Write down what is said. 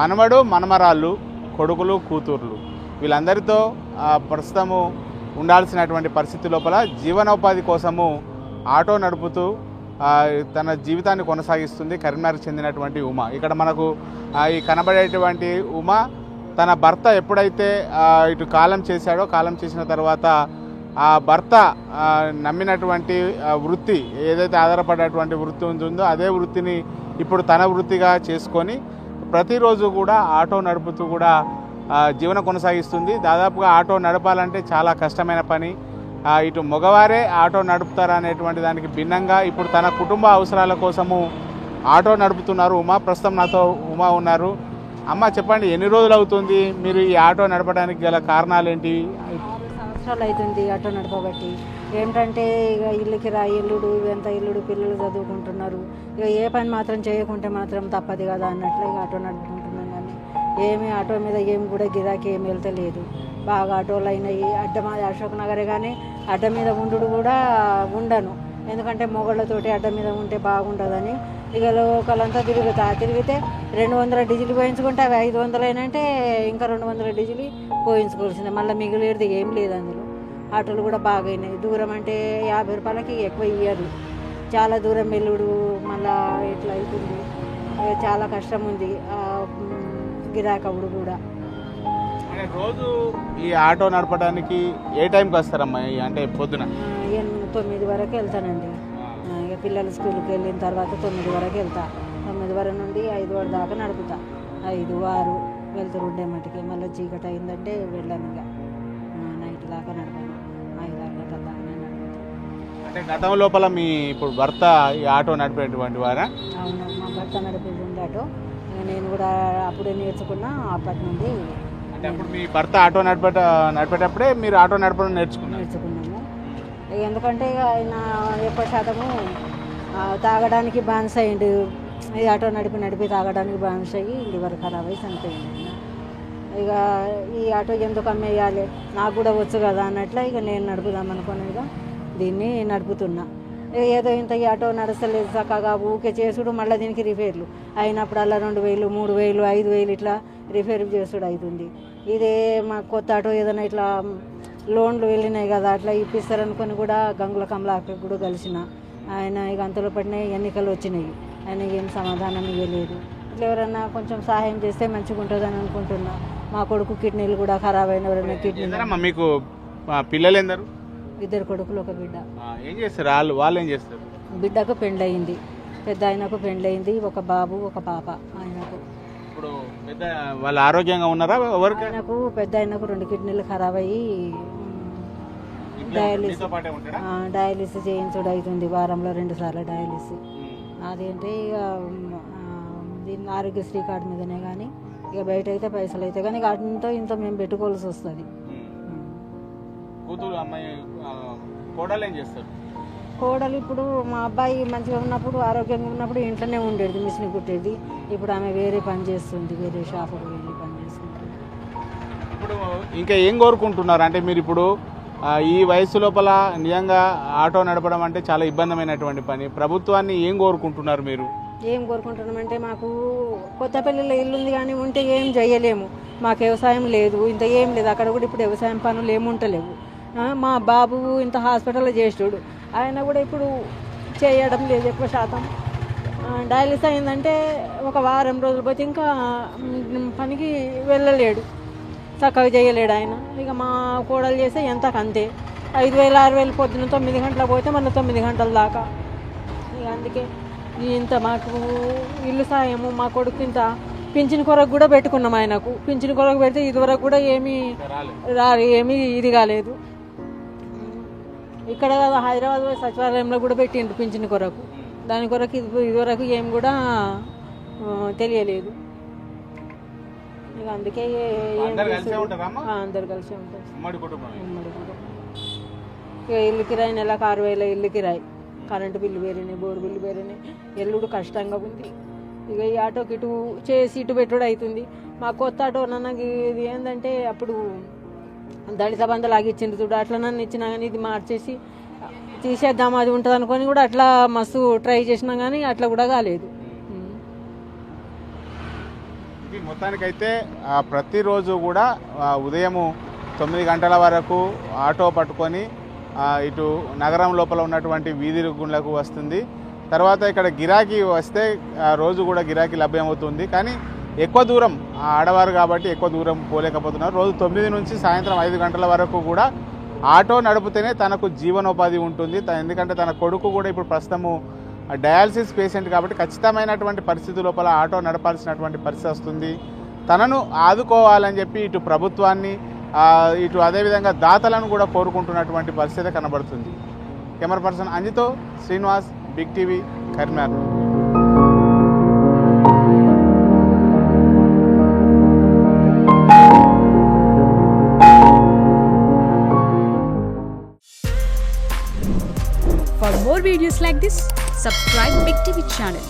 మనవడు మనమరాళ్ళు, కొడుకులు కూతుర్లు వీళ్ళందరితో ప్రస్తుతము ఉండాల్సినటువంటి పరిస్థితి లోపల జీవనోపాధి కోసము ఆటో నడుపుతూ తన జీవితాన్ని కొనసాగిస్తుంది కరీంనగర్కి చెందినటువంటి ఉమ. ఇక్కడ మనకు ఈ కనబడేటువంటి ఉమ తన భర్త ఎప్పుడైతే ఇటు కాలం చేశాడో, కాలం చేసిన తర్వాత ఆ భర్త నమ్మినటువంటి వృత్తి ఏదైతే ఆధారపడేటువంటి వృత్తి ఉంటుందో అదే వృత్తిని ఇప్పుడు తన వృత్తిగా చేసుకొని ప్రతిరోజు కూడా ఆటో నడుపుతూ కూడా జీవనం కొనసాగిస్తుంది. దాదాపుగా ఆటో నడపాలంటే చాలా కష్టమైన పని. ఇటు మగవారే ఆటో నడుపుతారనేటువంటి దానికి భిన్నంగా ఇప్పుడు తన కుటుంబ అవసరాల కోసము ఆటో నడుపుతున్నారు ఉమ. ప్రస్తుతం నాతో ఉమ ఉన్నారు. అమ్మ చెప్పండి, ఎన్ని రోజులు అవుతుంది మీరు ఈ ఆటో నడపడానికి గల కారణాలు ఏంటి? 6 సంవత్సరాలు అవుతుంది ఆటో నడపబట్టి. ఏంటంటే ఇక ఇల్లుకి రా ఇల్లుడు ఇవంతా ఇల్లుడు పిల్లలు చదువుకుంటున్నారు. ఇక ఏ పని మాత్రం చేయకుంటే మాత్రం తప్పదు కదా అన్నట్లు ఇక ఆటో నడుపుకుంటున్నాం. కానీ ఏమి ఆటో మీద ఏమి కూడా గిరాకీ ఏమి వెళ్తలేదు. బాగా ఆటోలు అయినాయి. మాది అశోక్ నగరే కానీ అడ్డ మీద ఉండు కూడా ఉండను. ఎందుకంటే మొగళ్ళతోటి అడ్డ మీద ఉంటే బాగుంటుందని ఇక లోకలంతా తిరిగితే 200 డీజిల్ పోయించుకుంటే అవి 500 అయినంటే ఇంకా 200 డీజిల్ పోయించుకోవాల్సిందే. మళ్ళీ మిగిలేది ఏం లేదు అందులో. ఆటోలు కూడా బాగైనాయి. దూరం అంటే 50 రూపాయలకి ఎక్కువ ఇయ్యరు. చాలా దూరం వెల్లుడు మళ్ళా ఇట్లా అవుతుంది. చాలా కష్టం ఉంది గిరాకవుడు కూడా. రోజు ఈ ఆటో నడపడానికి ఏ టైంకి వస్తారమ్మా? అంటే పొద్దున 9 వరకు వెళ్తానండి. ఇక పిల్లలు స్కూల్కి వెళ్ళిన తర్వాత 9 వరకు వెళ్తా. 9 వరకు నుండి 5 వరకు దాకా నడుపుతా. 5, 6 వెళ్తూ ఉండే మటుకి. మళ్ళీ చీకటి అయిందంటే వెళ్ళాను. ఇక నైట్ దాకా నడపాను. 5-6 గంటల దాకా నడుపుతాను. అంటే గతం లోపల మీ ఇప్పుడు భర్త ఈ ఆటో నడిపేటువంటి వారా? అవును, మా భర్త నడిపేది ఉంది ఆటో. నేను కూడా అప్పుడే నేర్చుకున్నా. అప్పటి నుండి అంటే అప్పుడు మీ భర్త ఆటో నడిపేటప్పుడే మీరు ఆటో నడపడం నేర్చుకున్నాము. ఎందుకంటే ఇక ఆయన ఎక్కువ శాతము తాగడానికి బానిస అయ్యిండు. ఈ ఆటో నడిపి తాగడానికి బానిస అయ్యి లివర్ ఖరాబ్ అయ్యి చనిపోయింది. ఇక ఈ ఆటో ఎందుకు అమ్మేయాలి, నాకు కూడా వచ్చు కదా అన్నట్లు ఇక నేను నడుపుదాం అనుకుని ఇక దీన్ని నడుపుతున్నా. ఏదో ఇంత ఈ ఆటో నడుస్తలేదు చక్కగా ఊకే చేసుడు. మళ్ళీ దీనికి రిపేర్లు అయినప్పుడు అలా 2000, 3000, 5000 ఇట్లా రిపేర్ చేసుడు అవుతుంది. ఇదే మా కొత్త ఆటో ఏదైనా ఇట్లా లోన్లు వెళ్ళినాయి కదా అట్లా ఇప్పిస్తారనుకొని కూడా గంగుల కమలాకి కూడా కలిసిన ఆయన ఇక అంతలో పడిన ఎన్నికలు వచ్చినాయి. ఆయన ఏం సమాధానం ఇవ్వలేదు. ఇట్లా ఎవరన్నా కొంచెం సహాయం చేస్తే మంచిగా ఉంటుందని అనుకుంటున్నా. మా కొడుకు కిడ్నీలు కూడా ఖరాబ్ అయిన ఎవరైనా కిడ్నీలు. మీకు పిల్లలు ఎందరు? 2 కొడుకులు 1 బిడ్డ. ఏం చేస్తారు వాళ్ళు ఏం చేస్తారు? బిడ్డకు పెండ్లయింది, పెద్ద ఆయనకు పెండ్లయింది. 1 బాబు 1 పాప ఆయనకు. ఇప్పుడు పెద్ద వాళ్ళు ఆరోగ్యంగా ఉన్నారా? ఆయనకు పెద్ద ఆయనకు 2 కిడ్నీలు ఖరాబ్ అయ్యి డయాలిసిస్ చేయించుడు అవుతుంది. వారంలో 2 సార్లు డయాలిసిస్. అదేంటే ఇక దీన్ని ఆరోగ్యశ్రీ కార్డు మీదనే కానీ ఇక బయట అయితే పైసలు అయితే కానీ అంతో ఇంత మేము పెట్టుకోవాల్సి వస్తుంది. కోడలు ఇప్పుడు మా అబ్బాయి మంచిగా ఉన్నప్పుడు ఆరోగ్యంగా ఉన్నప్పుడు ఇంట్లోనే ఉండేది, మిషన్ కుట్టేది. ఇప్పుడు ఆమె వేరే పని చేస్తుంది, వేరే షాపుకు వెళ్ళి పని చేస్తుంది. ఇప్పుడు ఇంకా ఏం కోరుకుంటున్నారు అంటే మీరు ఇప్పుడు ఈ వయసు లోపల నిజంగా ఆటో నడపడం అంటే చాలా ఇబ్బందిమైనటువంటి పని. ప్రభుత్వాన్ని ఏం కోరుకుంటున్నారు మీరు? ఏం కోరుకుంటున్నామంటే మాకు కొత్తపల్లిలో ఇల్లు ఉంది కానీ ఉంటే ఏం చేయలేము. మాకు వ్యవసాయం లేదు, ఇంత ఏం లేదు. అక్కడ కూడా ఇప్పుడు వ్యవసాయం పనులు ఏముంటలేవు. మా బాబు ఇంత హాస్పిటల్లో చేసాడు, ఆయన కూడా ఇప్పుడు చేయడం లేదు ఎక్కువ శాతం. డయాలిసిస్ అయిందంటే 1 వారం రోజులు పోతే ఇంకా పనికి వెళ్ళలేడు, చక్కగా చేయలేడు ఆయన. ఇక మా కోడలు చేస్తే ఎంతకంతే 5000, 6000 పొద్దున 9 గంటలకు పోతే మళ్ళీ 9 గంటల దాకా. ఇక అందుకే ఇంత మాకు ఇల్లు సాయము. మా కొడుకు ఇంత పింఛన్ కొరకు కూడా పెట్టుకున్నాం. ఆయనకు పింఛన్ కొరకు పెడితే ఇదివరకు కూడా ఏమీ ఇది కాలేదు. ఇక్కడ హైదరాబాద్ సచివాలయంలో కూడా పెట్టిండ్రు పింఛన్ కొరకు. దాని కొరకు ఇదివరకు ఏం కూడా తెలియలేదు. ఇక అందుకే అందరు కలిసి ఉంటారు. ఉమ్మడి కుటుంబం. ఇక ఇల్లు కిరాయి నెలకు 6000 ఇల్లు కిరాయి, కరెంటు బిల్లు వేరేనే, బోరు బిల్లు వేరేనే. ఎల్లుడు కష్టంగా ఉంది. ఇక ఈ ఆటోకి ఇటు చేసి ఇటు పెట్టుడు అవుతుంది. మా కొత్త ఆటో నన్నకి ఇది ఏంటంటే అప్పుడు దళిత బంధువులు ఆగిచ్చింది చూడు, అట్లా నన్ను ఇచ్చినా కానీ ఇది మార్చేసి తీసేద్దాం అది ఉంటుంది అనుకొని కూడా అట్లా మస్తు ట్రై చేసినా కానీ అట్లా కూడా కాలేదు. మొత్తానికైతే ప్రతిరోజు కూడా ఉదయము 9 గంటల వరకు ఆటో పట్టుకొని ఇటు నగరం లోపల ఉన్నటువంటి వీధి గుండ్లకు వస్తుంది. తర్వాత ఇక్కడ గిరాకీ వస్తే రోజు కూడా గిరాకీ లభ్యమవుతుంది. కానీ ఎక్కువ దూరం ఆడవారు కాబట్టి ఎక్కువ దూరం పోలేకపోతున్నారు. రోజు 9 నుంచి సాయంత్రం 5 గంటల వరకు కూడా ఆటో నడిపితేనే తనకు జీవనోపాధి ఉంటుంది. ఎందుకంటే తన కొడుకు కూడా ఇప్పుడు ప్రస్తుతము డయాలసిస్ పేషెంట్ కాబట్టి ఖచ్చితమైనటువంటి పరిస్థితి లోపల ఆటో నడపాల్సినటువంటి పరిస్థితి వస్తుంది. తనను ఆదుకోవాలని చెప్పి ఇటు ప్రభుత్వాన్ని ఇటు అదేవిధంగా దాతలను కూడా కోరుకుంటున్నటువంటి పరిస్థితి కనబడుతుంది. కెమెరా పర్సన్ అంజితో Srinivas, big TV, Karimnagar. For more videos like this, subscribe Big TV channel.